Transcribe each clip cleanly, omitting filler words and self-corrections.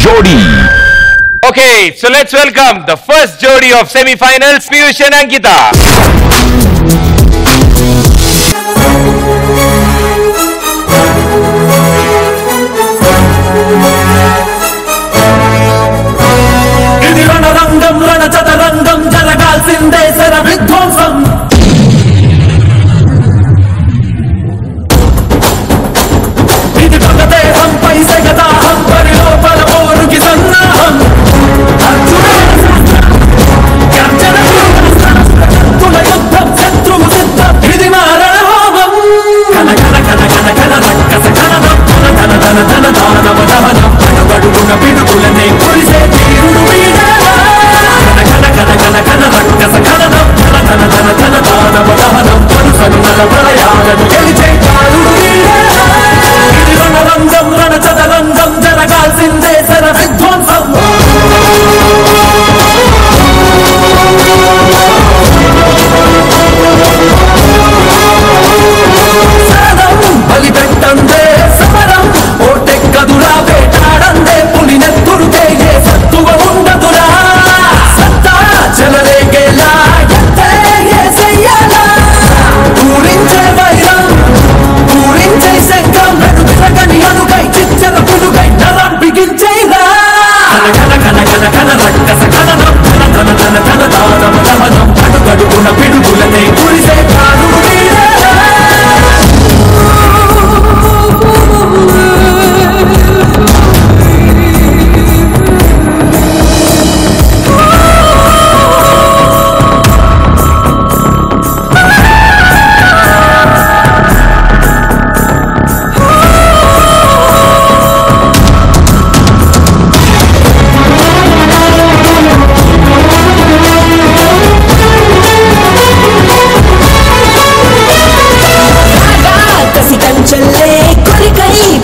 Jodi. Okay, so let's welcome the first Jodi of semi-finals, Piyush and Ankita. ఇది రణరంగం రణచదరంగం జరగాల్సిందే శర విధ్వంసం ఇది పగదేహంపై సగదాహం పరిలోపల పోరుకి సన్నాహం అర్జున యుద్ధం శత్రువు సిద్ధం ఇది మారణ హోమం కన కన కన కన కన రక్కస కననం ధన ధన ధన ధన దానవ దహనం అడుగడుగున పిడుగులనే కురిసే తీరుడు వీడరా కన కన కన కన రక్కస కననం ధన ధన ధన ధన దానవ దహనం పరుసను నల ప్రళయాలను గెలిచే కాలుడు వీడరా ఇది రణరంగం రణచదరంగం జరగాల్సిందే శర విధ్వంసం బలిపెట్టందే సమరం ఓటెక్కదురా వేటాడందే పులినెత్తురుకే ఏ సత్తువ ఉండదురా సత్తా చెలరేగేలా ఎత్తే ఏ చెయ్యాలా పూరించే వైరం పూరించే శంఖం నడు తిరగని అనుకై చిచ్చర పులుగై నరం బిగించేరా కన కన కన కన రక్కస కననం ధన ధన ధన ధన దానవ దహనం అడుగడుగున పిడుగులనే కురిసే కాలుడు వీడరా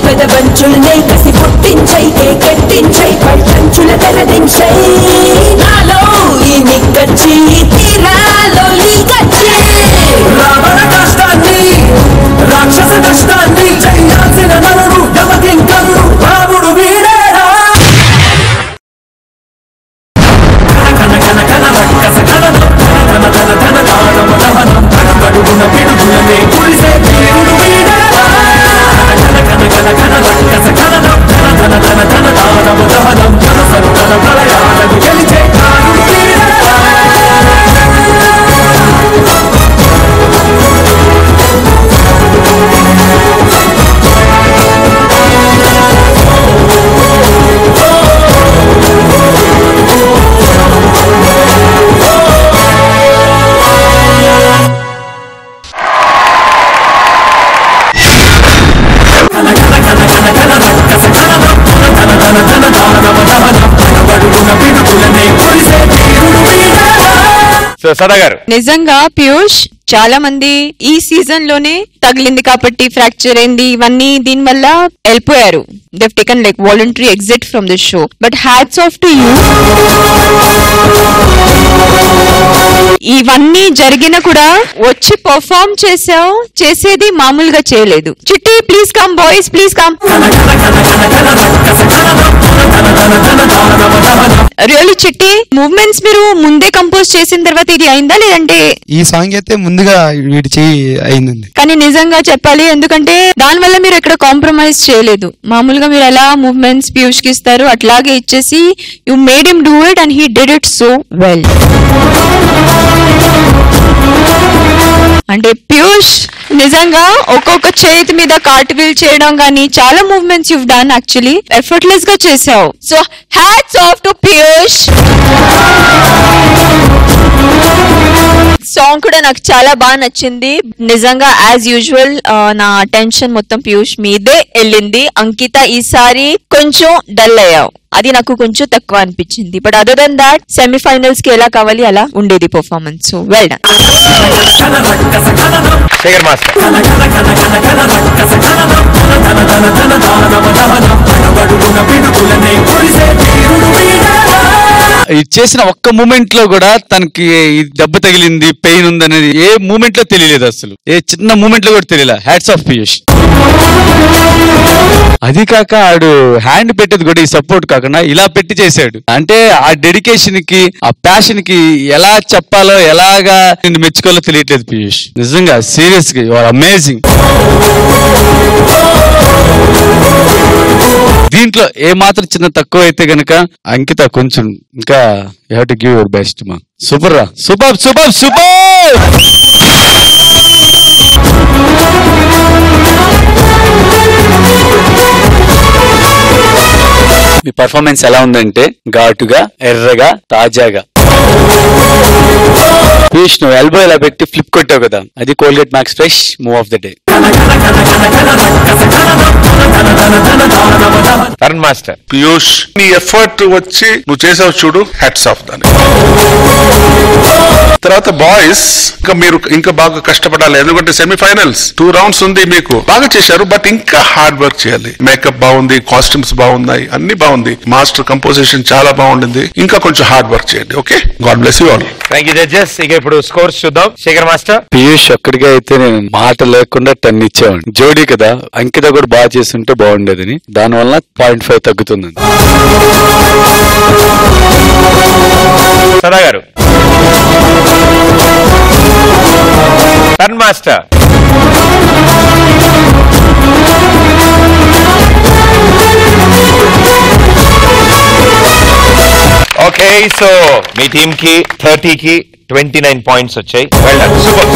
పెదవంచుల్నే కసి పుట్టించై కేకెట్టించై పల్టంచుల తెరదించై నాలో ఈ నిక్కచ్చి తీరాలో లీగచ్చి రావణ కష్టాన్ని రాక్షస కష్టాన్ని చేయాల్సిన నరుడు యమకింకరుడు రాముడు వీడేరా కన కన కన రక్కస కననం ధన ధన ధన దానవ దహనం అడుగడుగున పిడుగులనే కురిసే తీరుడు వీడేరా కన కన కన రక్కస కననం ధన ధన ధన ధన దానవ దహనం పరుసను నల ప్రళయాలను గెలిచే కాలుడు వీడరా నిజంగా పీయూష్ చాలా మంది ఈ సీజన్ లోనే తగిలింది కాబట్టి ఫ్రాక్చర్ అయింది ఇవన్నీ దీని వల్ల వెళ్ళిపోయారు they taken like voluntary exit from this show but hats off to you ఇవన్నీ జరిగిన కూడా వచ్చి పర్ఫార్మ్ చేసావు చేసేది మామూలుగా చేయలేదు చిట్టి please come boys please come really చిట్టి మూవ్మెంట్స్ మీరు ముందే కంపోజ్ చేసిన తర్వాత ఇది అయిందా లేదంటే ఈ సాంగ్ అయితే ముందుగా విడిచి అయిందండి కానీ నిజంగా చెప్పాలి ఎందుకంటే దాని వల్ల మీరు ఎక్కడ కాంప్రమైజ్ చేయలేదు మామూలుగా మీరు ఎలా మూవ్మెంట్స్ పీయూష్ కి ఇస్తారు అట్లాగే ఇచ్చేసి you made him do it and he did it so well అంటే పీయూష్ నిజంగా ఒక్కొక్క చేతి మీద కార్ట్ వీల్ చేయడం కానీ చాలా movements you've done actually effortless గా చేసావు so hats off to Piyush song కూడా నాకు చాలా బాగా నచ్చింది నిజంగా యాజ్ యూజువల్ నా అటెన్షన్ మొత్తం పీయూష్ మీదే వెళ్ళింది అంకిత ఈసారి కొంచెం డల్ అయ్యావు అది నాకు కొంచెం తక్కువ అనిపించింది but other than that semifinals కి ఎలా కావాలి అలా ఉండేది పర్ఫార్మెన్స్ సో వెల్ డన్ చేసిన ఒక్క మూమెంట్ లో కూడా తనకి దెబ్బ తగిలింది పెయిన్ ఉంది అనేది ఏ మూమెంట్ లో తెలియలేదు అసలు ఏ చిన్న మూమెంట్ లో కూడా తెలియలే హ్యాట్స్ ఆఫ్ పీయూష్ అది కాక ఆడు హ్యాండ్ పెట్టేది కూడా ఈ సపోర్ట్ కాకుండా ఇలా పెట్టి చేశాడు. అంటే ఆ డెడికేషన్ కి ఆ ప్యాషన్ కి ఎలా చెప్పాలో ఎలాగా నిన్ను మెచ్చుకోవాలో తెలియట్లేదు పీయూష్. నిజంగా సీరియస్ గా యు ఆర్ అమేజింగ్. దీంట్లో ఏ మాత్రం చిన్న తక్కువ అయితే గనక అంకిత కొంచెం ఇంకా you have to give your best మా. సూపర్ రా, సూపర్ సూపర్ సూపర్. మీ పర్ఫార్మెన్స్ ఎలా ఉందంటే ఘాటుగా, ఎర్రగా, తాజాగా. పీయూష్ నువ్వు ఎల్బో ఇలా పెట్టి ఫ్లిప్ కొట్టావు కదా, అది Colgate max fresh move of the day. Tarun master. Piyush నీ ఎఫర్ట్ వచ్చి నువ్వు చేసావు చూడు, హ్యాట్స్ ఆఫ్ దాని. తర్వాత బాయ్స్ మీరు ఇంకా బాగా కష్టపడాలి, ఎందుకంటే సెమీఫైనల్స్ 2 rounds ఉంది, మీకు బాగా చేశారు. బట్ ఇంకా హార్డ్ వర్క్ చేయాలి. మేకప్ బాగుంది, కాస్ట్యూమ్స్ బాగున్నాయి, అన్ని బాగుంది. మాస్టర్ కంపోజిషన్ చాలా బాగుండింది. ఇంకా కొంచెం హార్డ్ వర్క్ చేయండి. Okay, God bless you all. Thank you judges. ఇక ఇప్పుడు స్కోర్స్ చూద్దాం. శేఖర్ మాస్టర్. పీయూష్ ఒక్కడిగా అయితే నేను మాట లేకుండా 10 ఇచ్చేవాడిని. జోడీ కదా, అంకిత కూడా బాగా చేస్తుంటే బాగుండేదని, దానివల్ల 0.5 తగ్గుతుందండి. సదా గారు. తరుణ్ మాస్టర్. ఓకే, సో మీ టీమ్ కి 30 కి 29 పాయింట్స్ వచ్చాయి. Well done, super.